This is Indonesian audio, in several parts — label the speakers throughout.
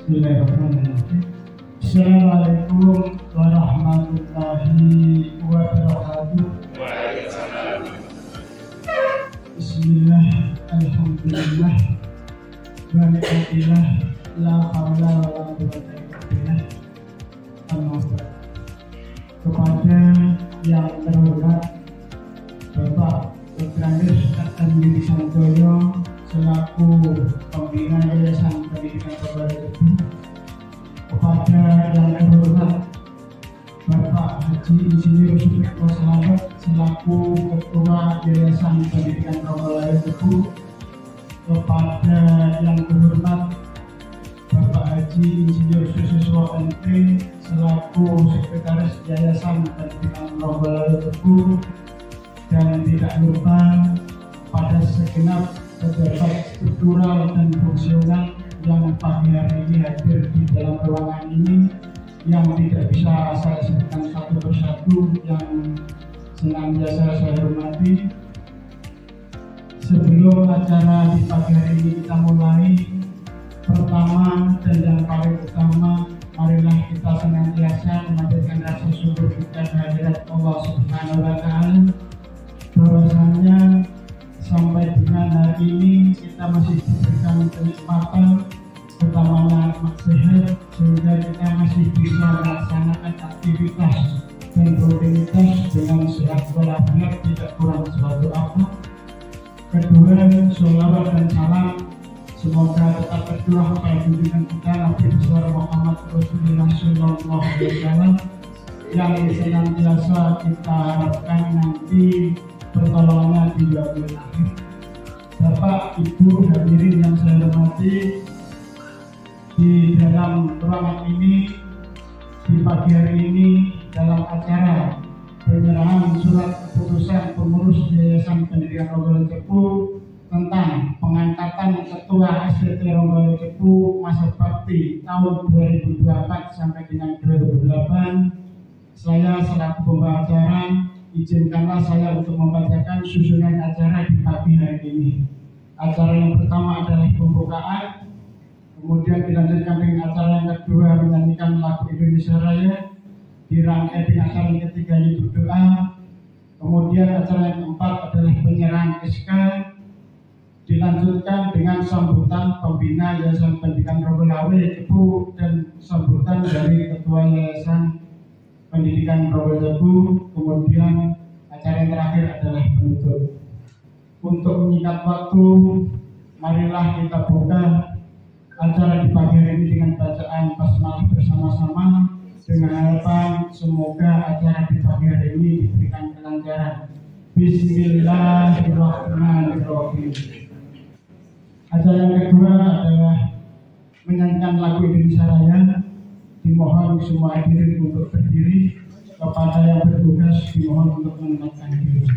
Speaker 1: Bismillahirrahmanirrahim. Assalamualaikum warahmatullahi wabarakatuh. Bismillah, alhamdulillah, wa ni'matillah, la haula wa la quwwata illa billah. Alhamdulillah. Kepada yang terhormat Bapak Dr. Andi Santoyo selaku pembina Yayasan Pendidikan Rombala Cepu, kepada yang terhormat Bapak Haji Insinyur Sutikno Selamat selaku Ketua Yayasan Pendidikan Rombala Cepu, kepada yang terhormat Bapak Haji Insinyur Susiswo NT selaku Sekretaris Yayasan Pendidikan Rombala Cepu, dan tidak lupa pada segenap pejabat struktural dan fungsional yang pagi hari ini hadir di dalam ruangan ini, yang tidak bisa saya sebutkan satu persatu, yang senantiasa saya hormati. Sebelum acara di pagi hari ini kita mulai, pertama dan yang paling utama, marilah kita senantiasa memanjatkan rasa syukur kita kehadirat Allah Subhanahu wa Ta'ala, bahwasanya sampai dengan hari ini kita masih diberikan kenikmatan, utamanya nikmat sehat, sehingga kita masih bisa melaksanakan aktivitas dan rutinitas dengan sehat walafiat, tidak kurang suatu apa. Kedua, sholawat dan salam semoga tetap tercurah pada junjungan kita Nabi besar Muhammad Rasulullah Sallallahu Alaihi Wasallam, yang senantiasa kita harapkan nanti pertolongannya di yaumil akhir. Bapak, Ibu, hadirin yang saya hormati, di dalam ruangan ini di pagi hari ini dalam acara penyerahan surat keputusan pengurus Yayasan Pendidikan Rombala Cepu tentang pengangkatan Ketua SDT Rombala Cepu masa bakti tahun 2024 sampai dengan 2008, saya selaku pembawa acara, izinkanlah saya untuk membacakan susunan acara di pagi hari ini. Acara yang pertama adalah pembukaan, kemudian dilanjutkan dengan acara yang kedua menyanyikan lagu Indonesia Raya, dirangkai dengan acara yang ketiga yaitu doa, kemudian acara yang keempat adalah penyerahan SK, dilanjutkan dengan sambutan pembina Yayasan Pendidikan Rombala Cepu dan sambutan dari Ketua Yayasan Pendidikan Rombala Cepu, kemudian acara yang terakhir adalah penutup. Untuk menyingkat waktu, marilah kita buka acara di pagi hari ini dengan bacaan basmalah bersama-sama, dengan harapan semoga acara di pagi hari ini diberikan kelancaran. Bismillahirrahmanirrahim. Acara yang kedua adalah menyanyikan lagu Indonesia Raya. Dimohon semua hadirin untuk berdiri, kepada yang bertugas dimohon untuk menempatkan diri.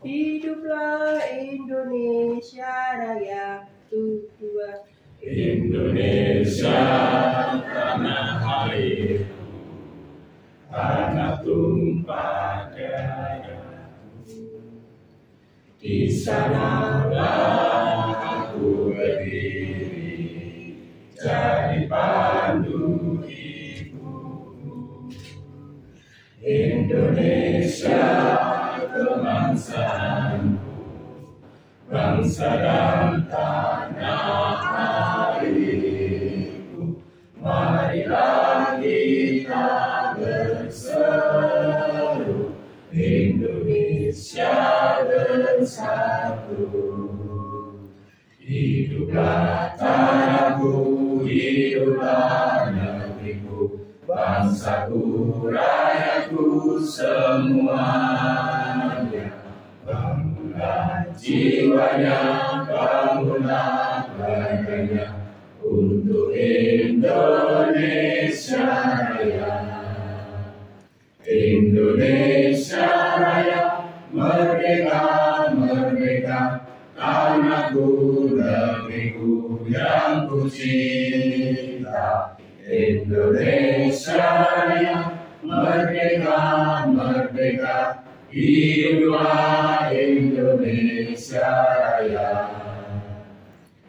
Speaker 2: Hiduplah Indonesia Raya, dua.
Speaker 3: Indonesia tanah air, tanah tumpah darahku. Di sanalah aku berdiri, jadi pandu ibuku. Indonesia kebangsaanku, bangsa dan tanah airku. Marilah kita berseru, Indonesia bersatu. Hiduplah tanahku, hiduplah negeriku, bangsaku, rakyatku semuanya. Bangunlah jiwanya, bangunlah raganya, untuk Indonesia Raya. Indonesia Raya, merdeka, merdeka, tanahku, negeriku yang ku cinta. Indonesia Raya, merdeka, merdeka, hiduplah Indonesia Raya.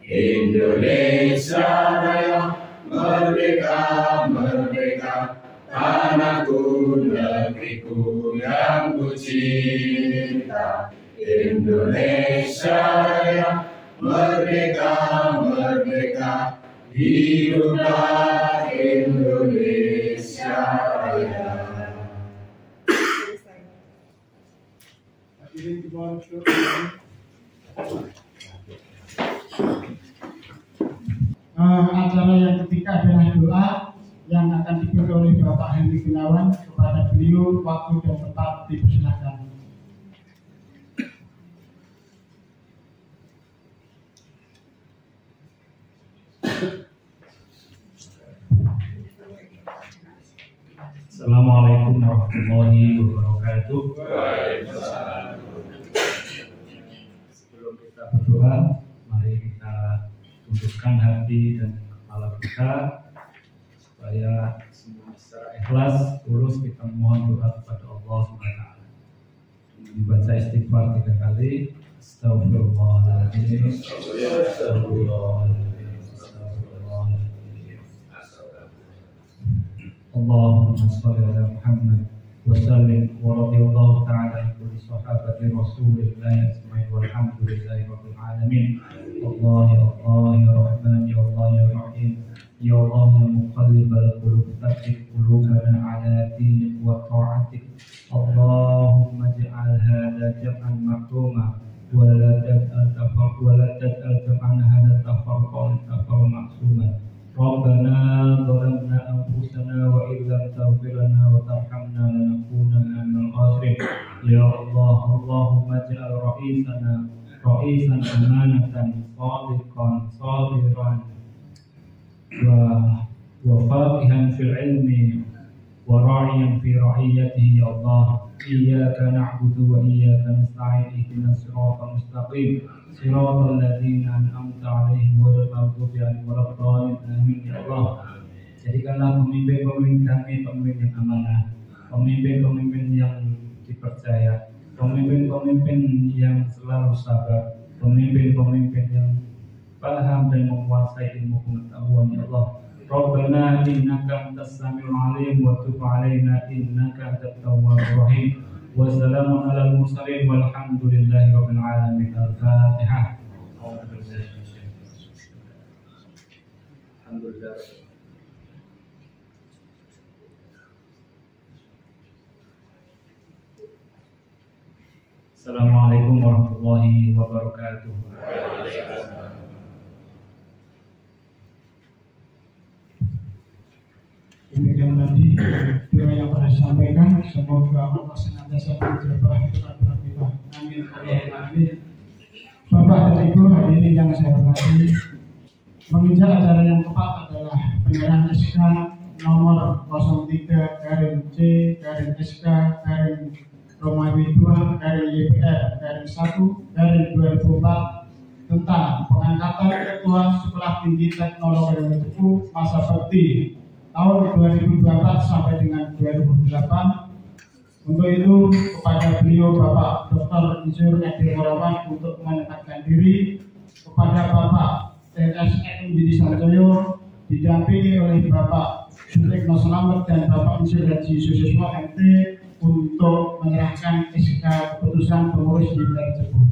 Speaker 3: Indonesia Raya, merdeka, merdeka, tanahku, negeriku yang ku cinta. Indonesia Raya, merdeka, merdeka, hiduplah Indonesia Raya.
Speaker 1: Acara yang ketiga adalah doa yang akan dipimpin oleh Bapak Henry Gunawan. Kepada beliau waktu dan tempat dipersilakan.
Speaker 4: Assalamualaikum warahmatullahi wabarakatuh. Sebelum kita berdoa, mari kita tundukkan hati dan kepala kita supaya semua secara ikhlas, tulus kita mohon doa kepada Allah SWT. Dibaca istighfar 3 kali. Astagfirullahaladzim, astagfirullahaladzim, astagfirullahaladzim. Allahumma sholli ala Muhammad wa sallim wa radhiyallahu ta'ala an kulli sahabati Rasulillahi ajma'in walhamdulillahi rabbil alamin. Allah ya Allah ya Rahman ya Allah ya Rahim ya Allah ya muqallibal qulub tsabbit qulubana ala dinik wa ta'atik. Allahumma ij'al hadha jam'an marhuma wa la taj'al jam'ana hadha tafarruqan ma'suman. Rabbana zalamna anfusana wa illam taghfir lana wa tarhamna lanakunanna minal khasirin. Ya Allah, Allahumma ij'al ra'isan amanatan sadiqan sabiran wa faqihan fil ilmi wa ra'iyan fi ra'iyatihi. Ya Allah, iyyaka na'budu wa iyyaka nasta'in, ihdinas siratal mustaqim, siratal ladzina an'amta 'alaihim ghairil maghdubi 'alaihim waladdallin. Amin ya Allah. Jadikanlah pemimpin-pemimpin kami pemimpin yang amanah, pemimpin-pemimpin yang dipercaya, pemimpin-pemimpin yang selalu sabar, pemimpin-pemimpin yang paham dan menguasai ilmu pengetahuan. Ya Allah, Rabbana innaka antas samiul alim wa tub 'alaina innaka antat tawwabur rahim. Wassalamun alal mursalin walhamdulillahi rabbil alamin. Al-Fatihah. Alhamdulillah. Assalamualaikum warahmatullahi wabarakatuh.
Speaker 1: Demikian tadi doa yang pernah disampaikan. Semoga Allah senantiasa menjabah doa kita. Amin. Amin. Bapak dan Ibu hadirin yang saya hormati, menginjak acara yang tepat adalah penyerahan SK nomor 03-C-2-YPR-1-2004 tentang pengangkatan Ketua Sekolah Tinggi Teknologi dan Ilmu masa bakti tahun 2024 sampai dengan 2008. Untuk itu kepada beliau Bapak Dr. Insinyur Edi Morawan untuk menempatkan diri, kepada Bapak TSN Budi Sanjoyo didampingi oleh Bapak Sutikno Slamet dan Bapak Insinyur Haji Susiswo MT untuk menyerahkan SK keputusan pengurus di wilayah Cebu.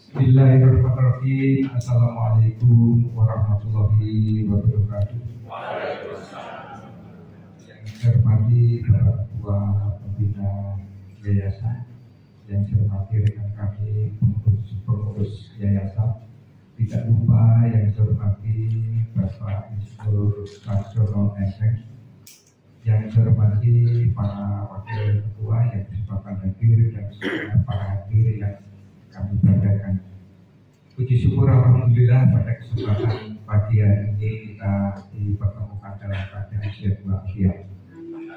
Speaker 5: Bismillahirrahmanirrahim. Assalamualaikum warahmatullahi wabarakatuh. Yang saya hormati Bapak Ketua Pembina Yayasan, yang saya hormati rekan kami pengurus Yayasan, tidak lupa yang saya hormati Bapak Insinyur Sarjono Eseng, yang saya hormati para wakil ketua yang kesempatan hadir dan semua para hadir yang kami banggakan. Puji syukur alhamdulillah pada kesempatan pagi hari ini kita dipertemukan dalam keadaan sehat walafiat.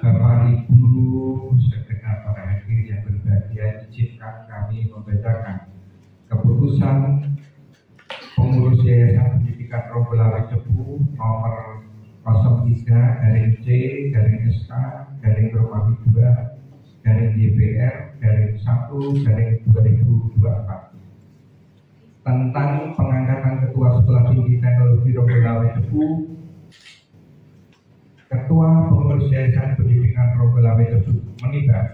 Speaker 5: Bapak Ibu segenap para hadir yang berbahagia, izinkan kami membacakan keputusan pengurus Yayasan Pendidikan Rombolawe Cepu nomor 03-C-2-YPR-1-2024 tentang pengangkatan Ketua Sekolah Tinggi Teknologi Rombolawe Cepu. Ketua Pengurus Yayasan Pendidikan Rombolawe Cepu menimbang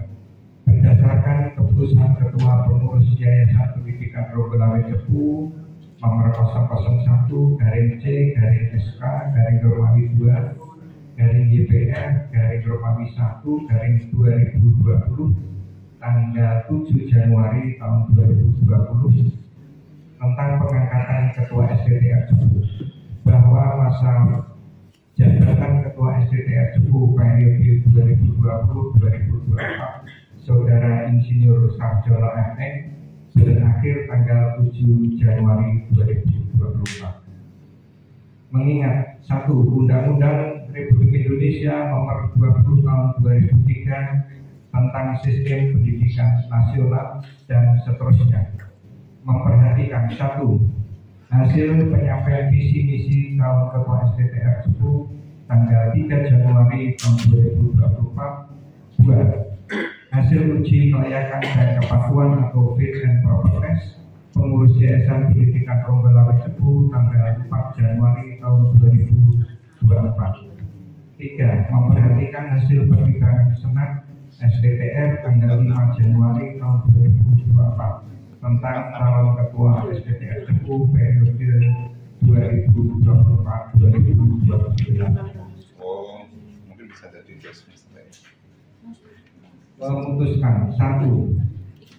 Speaker 5: berdasarkan keputusan Ketua Pengurus Yayasan Pendidikan Rombolawe Cepu nomor 001-C-2-YPR-1-2020 tanggal 7 Januari tahun 2020 tentang pengangkatan Ketua SDTR Cepu, bahwa masa jabatan Ketua SDTR Cepu periode 2020-2024 Saudara Insinyur Sarjono MM berakhir tanggal 7 Januari 2024. Mengingat 1. Undang-Undang Republik Indonesia Nomor 20 Tahun 2003 tentang Sistem Pendidikan Nasional dan seterusnya memperhatikan 1. Hasil penyampaian visi misi calon Ketua SDTR Cepu tanggal 3 Januari tahun 2024. 2. Hasil uji kelayakan dan kepatuhan atau fit and proper test pengurus Yayasan Pendidikan Rombolawe Cepu tanggal 4 Januari tahun 2024. 3. Memperhatikan hasil pertimbangan Senat SDTR tanggal 5 Januari tahun 2024 tentang calon Ketua SDTR Cepu periode 2024-2029.
Speaker 3: Oh, mungkin bisa jadi adjustment.
Speaker 5: Memutuskan 1.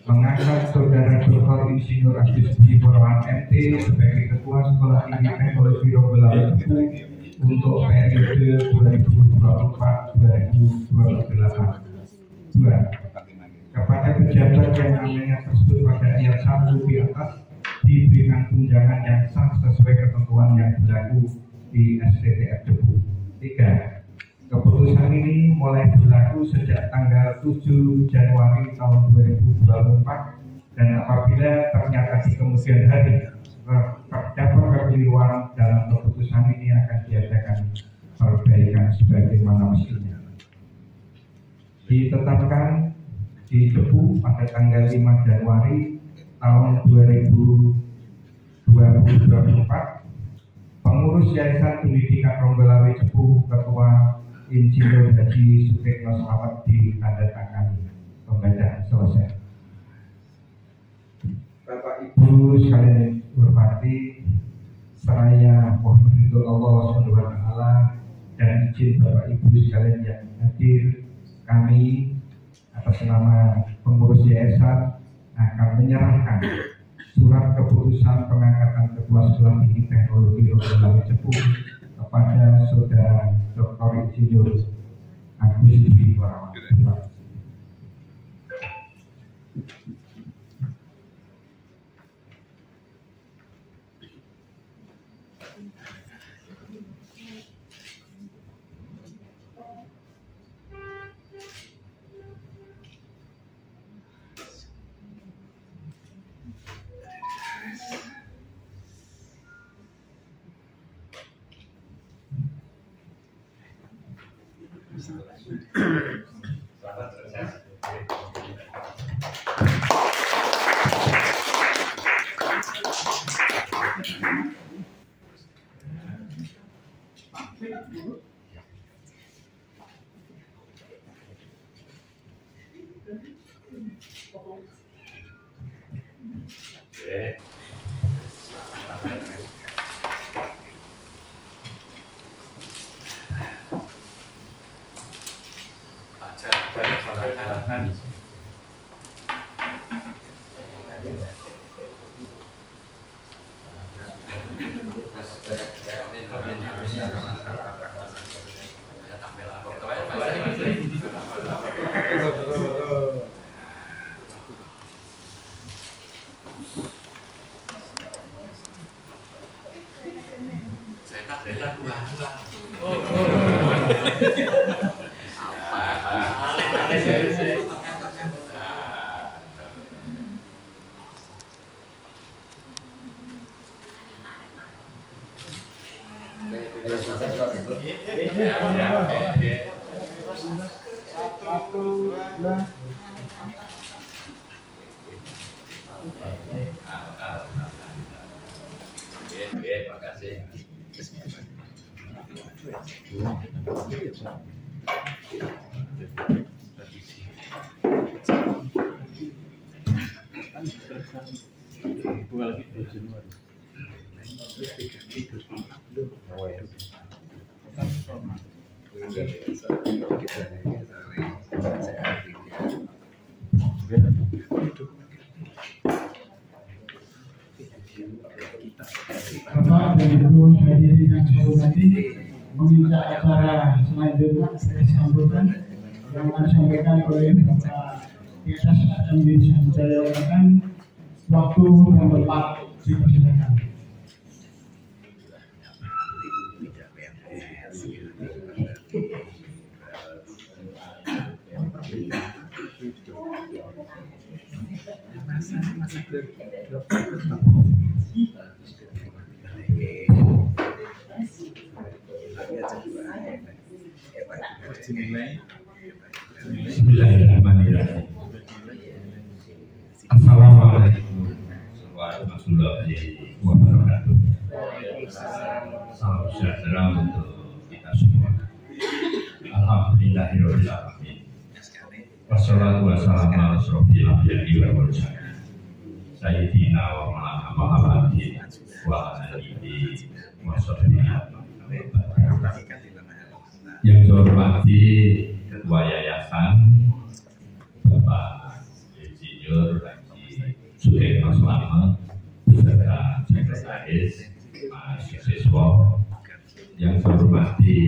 Speaker 5: Mengangkat Saudara Dr. Insinyur Agus Budi Purwan MT sebagai Ketua Sekolah Tinggi Teknologi Rombolawe Cepu untuk periode 2024-2028. 2. Kepada pejabat yang namanya tersebut pada ayat 1 di atas diberikan tunjangan yang sah sesuai ketentuan yang berlaku di SDTR Cepu. 3. Keputusan ini mulai berlaku sejak tanggal 7 Januari tahun 2024 dan apabila ternyata di kemudian hari terdapat kekeliruan dalam keputusan ini akan diadakan perbaikan sebagaimana mestinya. Ditetapkan di Cepu pada tanggal 5 Januari tahun 2024 pengurus Yayasan Pendidikan Rombolawe Cepu Ketua Insinyur Haji Sutikno Slamet ditandatangani. Pembacaan selesai. Bapak Ibu sekalian hormati, seraya mohon ridho Allah SWT dan izin Bapak Ibu sekalian yang hadir, kami atas nama pengurus yayasan akan menyerahkan surat keputusan pengangkatan Ketua Sekolah Tinggi Teknologi Rombolawe Cepu kepada Saudara Dr. Insinyur Agus Budi Purwan.
Speaker 1: Bapak dan Ibu hadirin yang saya hormati, meminta acara selanjutnya saya sambutkan yang akan disampaikan oleh Bapak Kias akan disampaikan waktu dan tempat dipersilakan.
Speaker 6: Bismillahirrahmanirrahim. Assalamualaikum warahmatullahi wabarakatuh. Salam sejahtera untuk kita semua. Alhamdulillahirabbil alamin. Wassalatu wassalamu ala asyrofil anbiya'i wal mursalin. Sayyidina wa maulana Muhammadin wa alihi washabbihi. Yang saya hormati Ketua Yayasan Bapak Insinyur Haji Sudirman Slamet beserta Sekretaris Mahasiswa. Yang saya hormati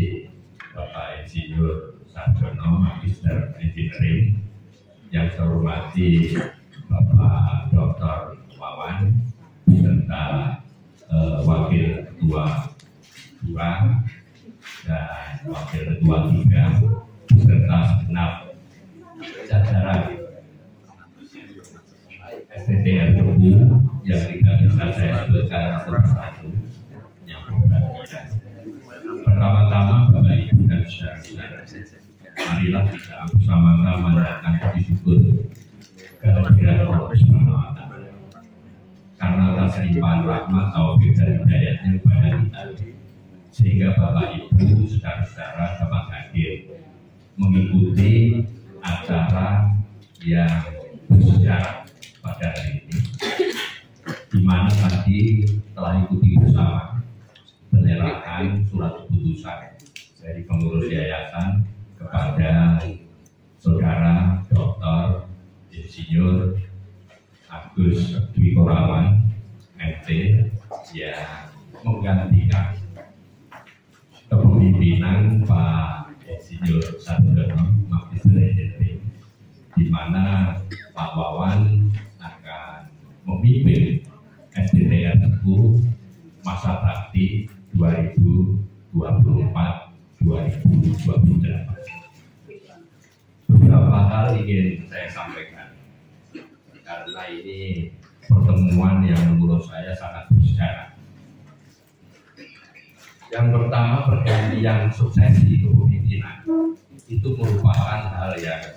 Speaker 6: Bapak Insinyur Sarjono Magister Engineering. Yang saya hormati Bapak Dr. Wawan beserta Wakil Ketua 2 dan Wakil Ketua 3 beserta segenap jajaran STTR Tebu yang tidak bisa saya sebutkan satu-satu yang berbahagia. Pertama-tama Bapak Ibu dan saudara-saudara, marilah kita bersama-sama menyatakan puji syukur kehadiran Allah Subhanahu wa Ta'ala karena atas limpahan rahmat taufik dan hidayahnya kepada kita, sehingga Bapak Ibu saudara-saudara dapat hadir mengikuti acara yang bersejarah pada hari ini, di mana tadi telah ikuti bersama penyerahan surat keputusan dari pengurus yayasan kepada Saudara Dr. Insinyur Agus Dwi Korawan MT yang menggantikan kepemimpinan Pak Insinyur Sarjono Magister Engineering, di mana Pak Wawan akan memimpin SDTR Tebu masa bakti 2024-2028. Beberapa hal ingin saya sampaikan karena ini pertemuan yang menurut saya sangat bersejarah. Yang pertama, pergantian suksesi kepemimpinan itu merupakan hal yang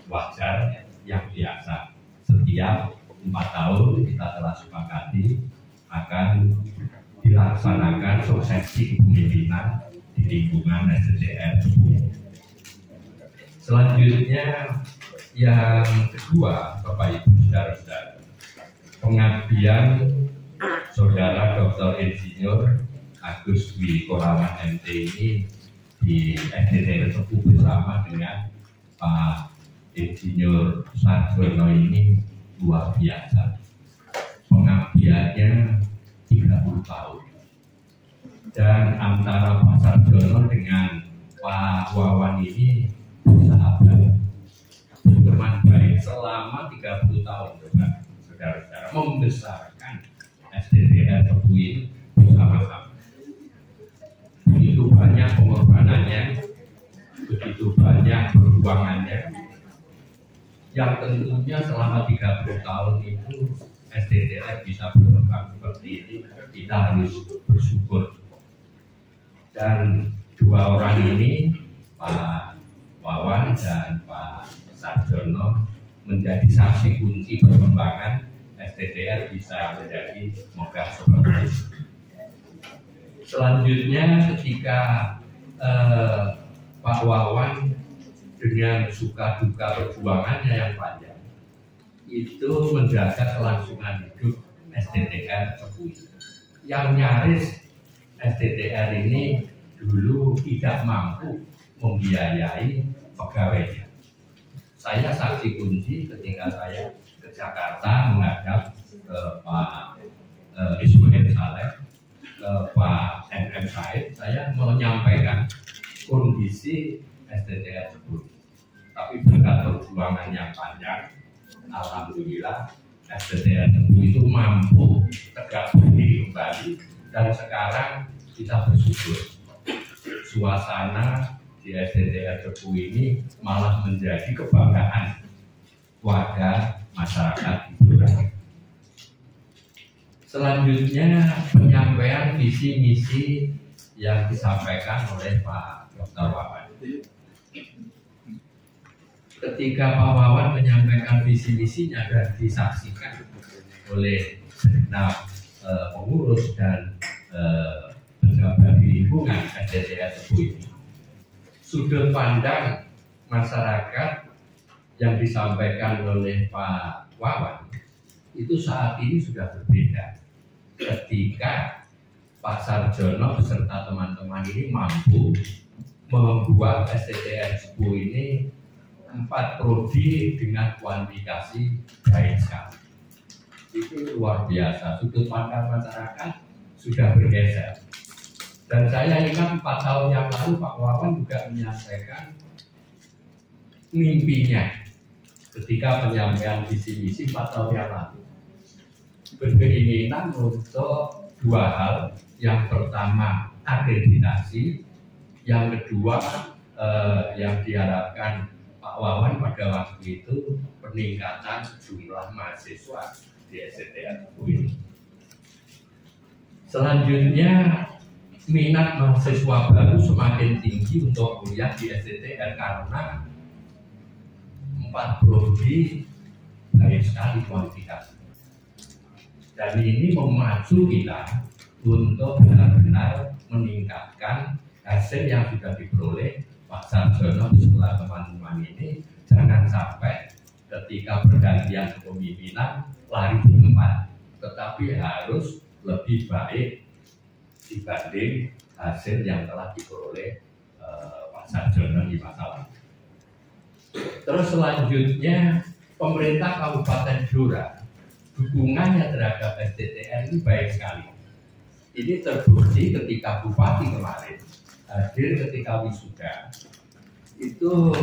Speaker 6: wajar, yang biasa. Setiap 4 tahun kita telah sepakati akan dilaksanakan suksesi kepemimpinan di lingkungan SDTR Tebu. Selanjutnya, yang kedua, Bapak Ibu saudara-saudara, pengabdian Saudara Dr. Insinyur Agus Dwi Korawan MT ini di SDTR Tebu bersama dengan Pak Insinyur Sarjono ini luar biasa. Pengabdiannya 30 tahun. Dan antara Pak Sarjono dengan Pak Wawan ini bersahabat, berteman baik selama 30 tahun, saudara-saudara, membesarkan SDTR Tebu ini bersama-sama. yang tentunya selama 30 tahun itu SDTR bisa berkembang seperti ini, kita harus bersyukur. Dan dua orang ini, Pak Wawan dan Pak Sarjono, menjadi saksi kunci perkembangan SDTR bisa menjadi megah seperti ini. Selanjutnya ketika Pak Wawan dengan suka duka perjuangannya yang panjang itu menjaga kelangsungan hidup SDTR Cepui. Yang nyaris SDTR ini dulu tidak mampu membiayai pegawainya. Saya saksi kunci ketika saya ke Jakarta menghadap ke Pak Ismail Saleh, ke Pak MM Said, saya menyampaikan kondisi SDTR Cepui. Tapi berkat perjuangan yang panjang, alhamdulillah SDTR Cepui itu mampu tegak berdiri kembali, dan sekarang kita bersyukur suasana di SDTR Cepui ini malah menjadi kebanggaan warga masyarakat Blora. Selanjutnya penyampaian visi misi yang disampaikan oleh Pak Dr. Wawan. Ketika Pak Wawan menyampaikan visi misinya dan disaksikan oleh segenap pengurus dan pejabat di lingkungan SDTR Cepui ini, sudut pandang masyarakat yang disampaikan oleh Pak Wawan itu saat ini sudah berbeda. Ketika Pak Sarjono beserta teman-teman ini mampu membuat SDTR Cepui ini 4 prodi dengan kualifikasi baik sekali. Itu luar biasa. Sudut pandang masyarakat sudah bergeser. Dan saya ingat 4 tahun yang lalu Pak Wawan juga menyampaikan mimpinya ketika penyampaian visi misi 4 tahun yang lalu. Berkeinginan untuk 2 hal. Yang pertama akreditasi, yang kedua yang diharapkan Pak Wawan pada waktu itu peningkatan jumlah mahasiswa di SDTR Cepui. Selanjutnya minat mahasiswa baru semakin tinggi untuk kuliah di SDTR karena 4 prodi baik sekali kualifikasi. Dan ini memacu kita untuk benar-benar meningkatkan hasil yang sudah diperoleh Pak Sarjono setelah teman-teman ini. Jangan sampai ketika pergantian kepemimpinan lari di tempat, tetapi harus lebih baik dibanding hasil yang telah diperoleh Pak Sarjono di masa lalu. Terus selanjutnya pemerintah Kabupaten Blora dukungannya terhadap SDTR ini baik sekali. Ini terbukti ketika Bupati kemarin hadir ketika wisuda. Itu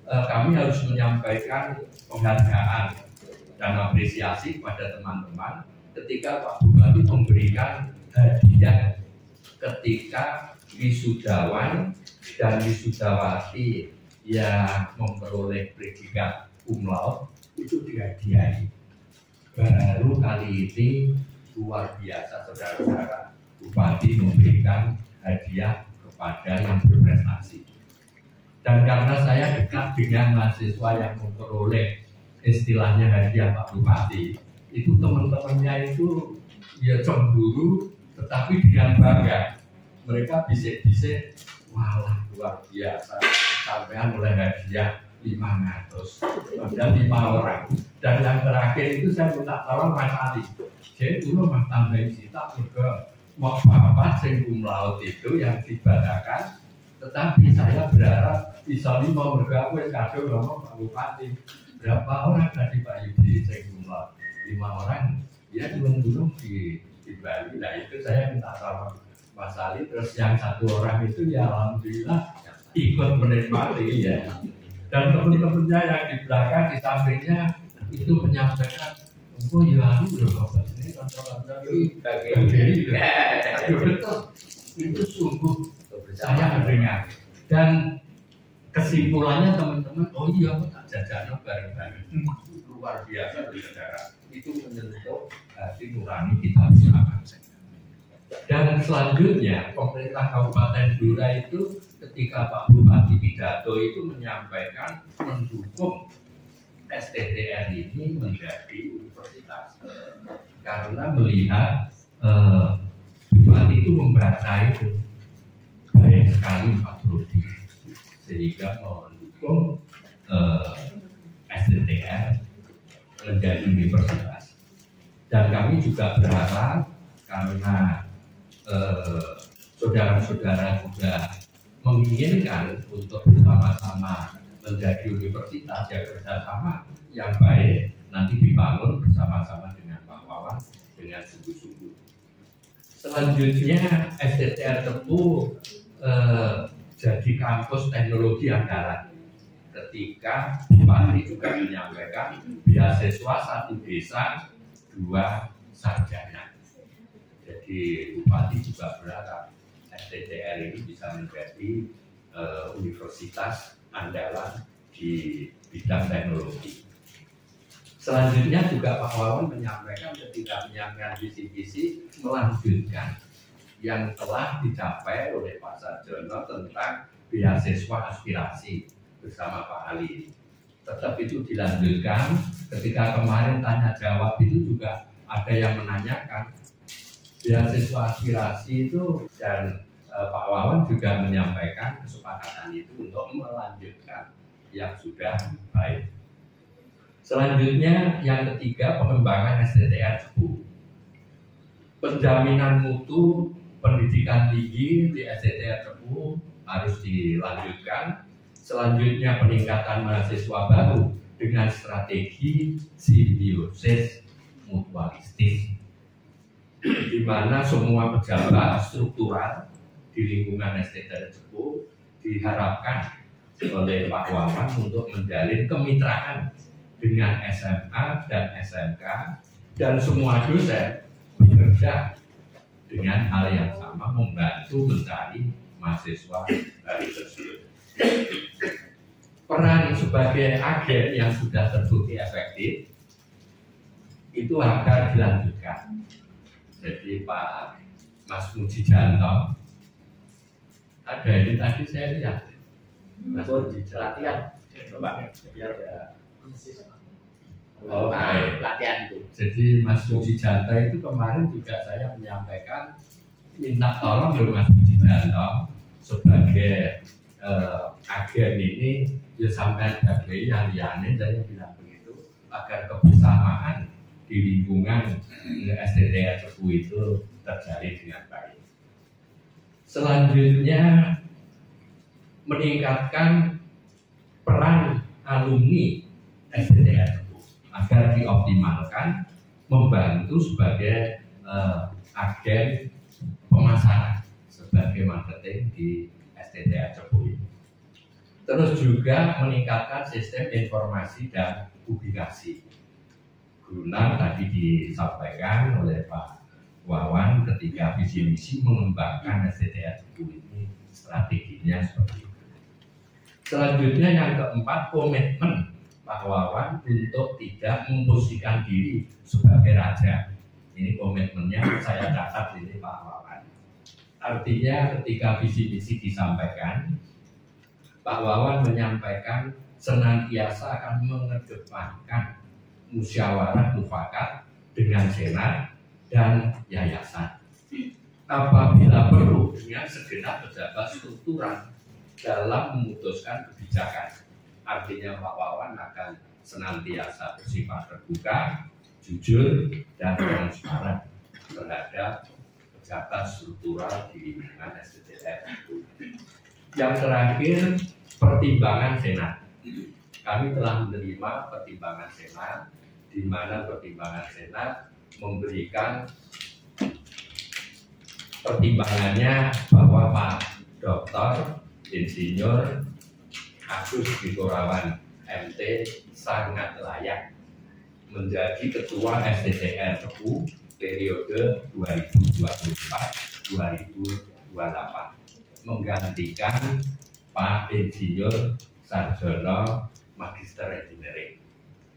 Speaker 6: kami harus menyampaikan penghargaan dan apresiasi kepada teman-teman ketika Pak Bupati memberikan hadiah ketika wisudawan dan wisudawati yang memperoleh predikat cum laude itu dihadiahi. Baru kali ini luar biasa saudara-saudara, Bupati memberikan hadiah kepada yang berprestasi. Dan karena saya dekat dengan mahasiswa yang memperoleh istilahnya hadiah Pak Bupati, itu teman-temannya itu ya cemburu, tetapi dengan bangga. Mereka bisik-bisik, wah luar biasa, sampean mulai hadiah 500, ada 5 orang. Dan yang terakhir itu saya minta tolong Mas Ali. Jadi dulu Mas tambahin cita ke mau bapak sing cum laude itu yang dibadakan, tetapi saya berharap bisa 5 merga aku kado ngomong Pak Bupati. Berapa orang tadi Pak Yudi sing cum laude? 5 orang. Ya dulu di Bali. Nah itu saya minta tolong Mas Ali. Terus yang 1 orang itu ya alhamdulillah ikut menikmati ya. Dan teman-temannya yang di belakang di sampingnya itu menyampaikan, oh ya aku udah bapak ini kantor-kantor itu sungguh saya mendengar. Dan kesimpulannya teman-teman teman-teman, oh iya aku tak jajan bareng-bareng. Luar biasa loh saudara. Itu menyentuh hati nurani kita bersama. Dan selanjutnya pemerintah Kabupaten Blora itu ketika Pak Bupati pidato itu menyampaikan mendukung STTR ini menjadi universitas karena melihat Bupati itu membaca itu baik sekali Pak Brodi sehingga mendukung STTR menjadi universitas. Dan kami juga berharap karena saudara-saudara juga menginginkan untuk bersama-sama menjadi universitas yang bersama yang baik nanti dibangun bersama-sama dengan Pak Wawan dengan sungguh-sungguh. Selanjutnya STTR Tepu jadi kampus teknologi andalan. Ketika Bupati juga menyampaikan beasiswa 1 desa 2 sarjana. Jadi Bupati juga berharap STTR ini bisa menjadi universitas andalan di bidang teknologi. Selanjutnya juga Pak Wawan menyampaikan ketika menyampaikan visi-visi melanjutkan yang telah dicapai oleh Pak Sarjono tentang beasiswa aspirasi bersama Pak Ali. Tetap itu dilanjutkan. Ketika kemarin tanya jawab itu juga ada yang menanyakan beasiswa aspirasi itu, dan Pak Wawan juga menyampaikan kesepakatan itu untuk melanjutkan yang sudah baik. Selanjutnya yang ketiga pengembangan STTR Tepu. Penjaminan mutu pendidikan tinggi di STTR Tepu harus dilanjutkan. Selanjutnya peningkatan mahasiswa baru dengan strategi simbiosis mutualistis, di mana semua pejabat struktural di lingkungan STTR Tepu diharapkan oleh Pak Wawan untuk menjalin kemitraan dengan SMA dan SMK, dan semua dosen bekerja dengan hal yang sama membantu mencari mahasiswa dari tersebut. Peran sebagai agen yang sudah terbukti efektif itu akan dilanjutkan. Jadi Pak Mas Mujijanto ada ini tadi saya lihat Mas Mujijanto latihan, biar ya. Oh, latihan itu. Jadi Mas Mujijanto itu kemarin juga saya menyampaikan minta tolong dari Mas Mujijanto sebagai agen ini ya sampai sebagai yang liane, saya bilang begitu agar kebersamaan di lingkungan STTR Tepu itu terjalin dengan baik. Selanjutnya meningkatkan peran alumni STTR Tepu agar dioptimalkan, membantu sebagai agen pemasaran sebagai marketing di STTR Tepu ini. Terus juga meningkatkan sistem informasi dan publikasi. Guna tadi disampaikan oleh Pak Wawan ketika visi misi mengembangkan STTR Tepu ini strateginya seperti itu. Selanjutnya yang keempat, komitmen Pak Wawan untuk tidak memposisikan diri sebagai raja. Ini komitmennya saya catat ini Pak Wawan. Artinya ketika visi misi disampaikan, Pak Wawan menyampaikan senantiasa akan mengedepankan musyawarah mufakat dengan senat dan yayasan. Apabila perlu dengan segenap pejabat struktural dalam memutuskan kebijakan. Artinya Pak Wawan akan senantiasa bersifat terbuka, jujur, dan transparan terhadap pejabat struktural di lingkungan STTR. Yang terakhir, pertimbangan senat. Kami telah menerima pertimbangan senat, di mana pertimbangan senat memberikan pertimbangannya bahwa Pak Dr. Insinyur Agus Ditorawan MT sangat layak menjadi ketua STTR Tepu periode 2024-2028, menggantikan Pak Insinyur sarjana magister engineering.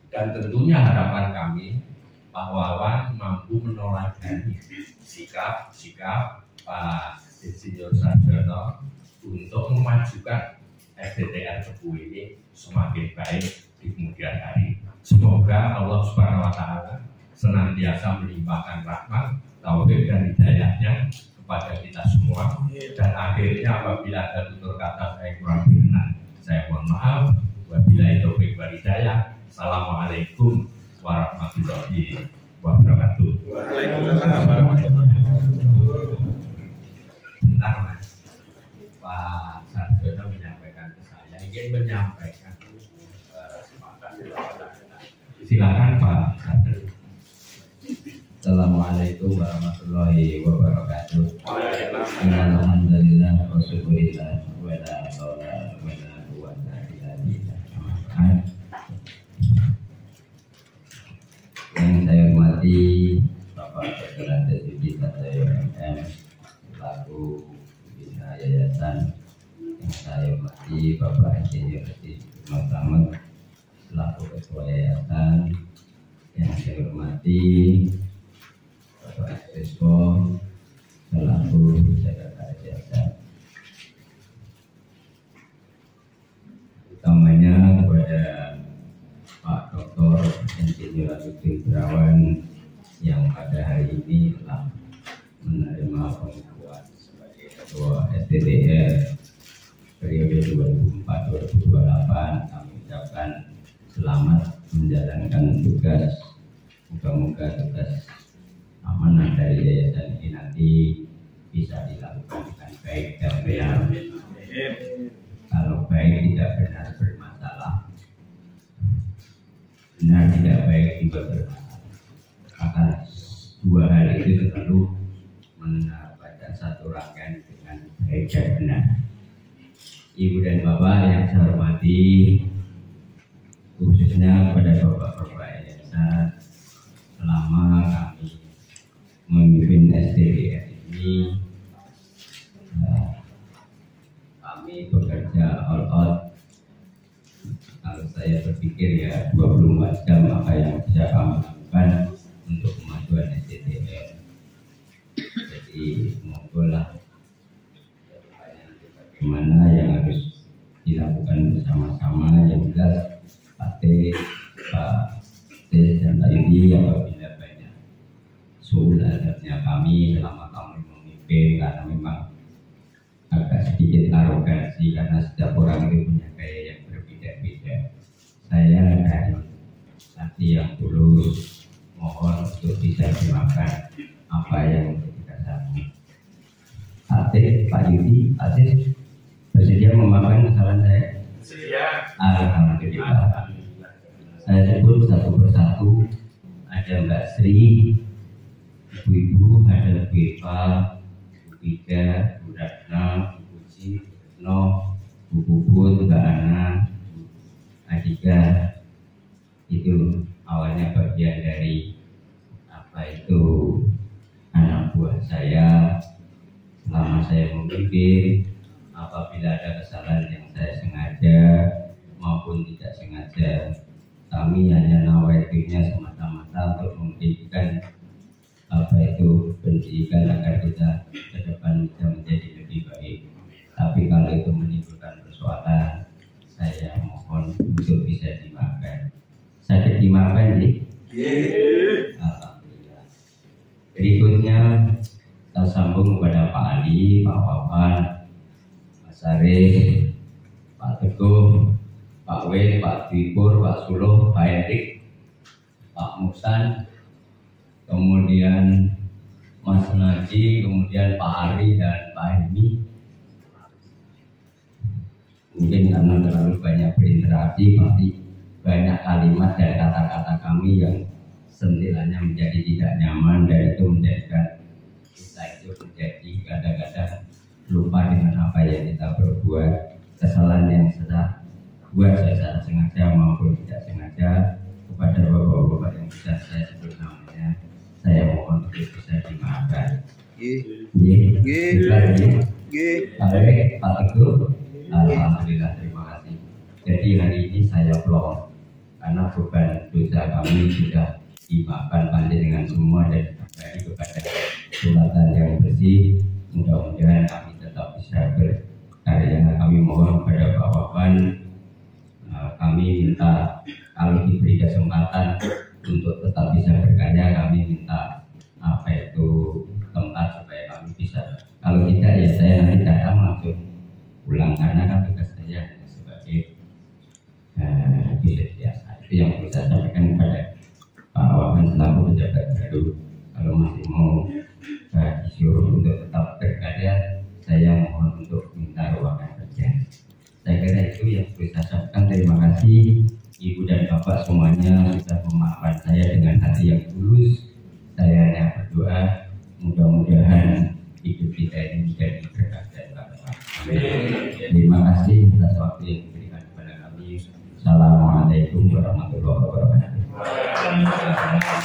Speaker 6: Dan tentunya harapan kami Pak Wawan mampu meneladani sikap Pak Insinyur Sarjono untuk memajukan SDTR Tebu ini semakin baik di kemudian hari. Semoga Allah Subhanahu wa Ta'ala senantiasa melimpahkan rahmat, taufik dan hidayahnya kepada kita semua. Dan akhirnya apabila ada tutur kata saya kurang berkenan, saya mohon maaf. Wabillahi taufiq wal hidayah. Assalamualaikum warahmatullahi wabarakatuh.
Speaker 3: Waalaikumsalam warahmatullahi wabarakatuh.
Speaker 6: Bentar Mas, Pak Sarjono menyampaikan ke saya, ingin menyampaikan. Silakan Pak Sarjono.
Speaker 7: Assalamualaikum warahmatullahi wabarakatuh. Alhamdulillah wa syukurillah wa la haula wa la quwwata illa billah. Yang saya hormati Bapak Dr. Desidi Satrio MM selaku Pembina Yayasan, yang saya hormati Bapak Insinyur Haji Muhammad selaku Ketua Yayasan, yang saya hormati Bapak Siswa selaku Sekretaris Yayasan. Utamanya kepada Pak Dr. Insinyur Haji Terawan yang pada hari ini telah menerima pengakuan sebagai Ketua SDTR periode 2004-2028. Kami ucapkan selamat menjalankan tugas. Moga-moga tugas amanah dari yayasan ini nanti bisa dilakukan dengan baik dan benar. Kalau baik tidak benar bermasalah, benar tidak baik juga bermasalah. Maka dua hal itu selalu menempatkan satu rangkaian dengan baik dan benar. Ibu dan Bapak yang saya hormati, khususnya pada Bapak-Bapak yayasan, selama kami memimpin SDTR ini, kami bekerja all out. Kalau saya berpikir ya 24 jam apa yang bisa kami lakukan untuk kemajuan SDTR. Jadi mohonlah bagaimana yang harus dilakukan bersama-sama. Yang jelas Pak T, Pak T dan Pak Yudi apabila banyak soal adabnya kami selama kami memimpin, karena memang agak sedikit arogansi karena setiap orang itu punya gaya yang berbeda-beda. Saya dari hati yang tulus mohon untuk bisa dimakan apa yang kita sami. Pak Yudi, bersedia memaafkan kesalahan saya?
Speaker 3: Sedia.
Speaker 7: Alhamdulillah. Saya sebut satu persatu. Ada Mbak Sri, Ibu-ibu, ada Bu Eva, Bu Ida, Bu Ratna, Bu Puji, Bu Retno, Bu Puput, Mbak Ana, Bu Adika. Itu awalnya bagian dari anak buah saya. Selama saya memimpin, apabila ada kesalahan yang saya sengaja maupun tidak sengaja, kami hanya nawaitunya semata-mata untuk memberikan pendidikan agar kita ke depan bisa menjadi lebih baik. Tapi kalau itu menimbulkan persoalan, saya mohon untuk bisa dimaafkan. Saya dimaafkan, Ji? Alhamdulillah. Berikutnya kita sambung kepada Pak Ali, Pak Wawan, Mas Arif, Pak Teguh, Pak W, Pak Dwipur, Pak Suluh, Pak Erik, Pak Musan, kemudian Mas Naji, kemudian Pak Ari dan Pak Helmi. Mungkin karena terlalu banyak berinteraksi, pasti banyak kalimat dan kata-kata kami yang sentilanya menjadi tidak nyaman, dan itu menjadikan kita itu menjadi kadang-kadang lupa dengan apa yang kita berbuat. Kesalahan yang sudah buat secara sengaja maupun tidak sengaja, kepada bapak-bapak yang bisa saya sebut namanya, saya mohon untuk bisa dimaafkan. Pak Teguh, alhamdulillah, terima kasih. jadi hari ini saya plong karena beban dosa kami sudah dimaafkan panjenengan semua dan kembali kepada sulatan yang bersih. Mudah-mudahan kami tetap bisa berkarya. Kami mohon kepada Pak Wawan, kami minta kalau diberi kesempatan untuk tetap bisa berkarya, kami minta tempat supaya kami bisa. Kalau tidak ya saya nanti datang langsung pulang karena kan tugas saya sebagai biasa. Itu yang perlu saya sampaikan kepada Pak Wawan selaku pejabat baru. Kalau masih mau disuruh untuk tetap berkarya, saya mohon untuk minta ruangan kerja. Saya kira itu yang perlu saya sampaikan. Terima kasih Ibu dan Bapak semuanya sudah memaafkan saya dengan hati yang tulus. Saya hanya berdoa mudah-mudahan hidup kita ini menjadi berkah dan barokah. Terima kasih atas waktu yang diberikan kepada kami. Assalamualaikum warahmatullahi wabarakatuh.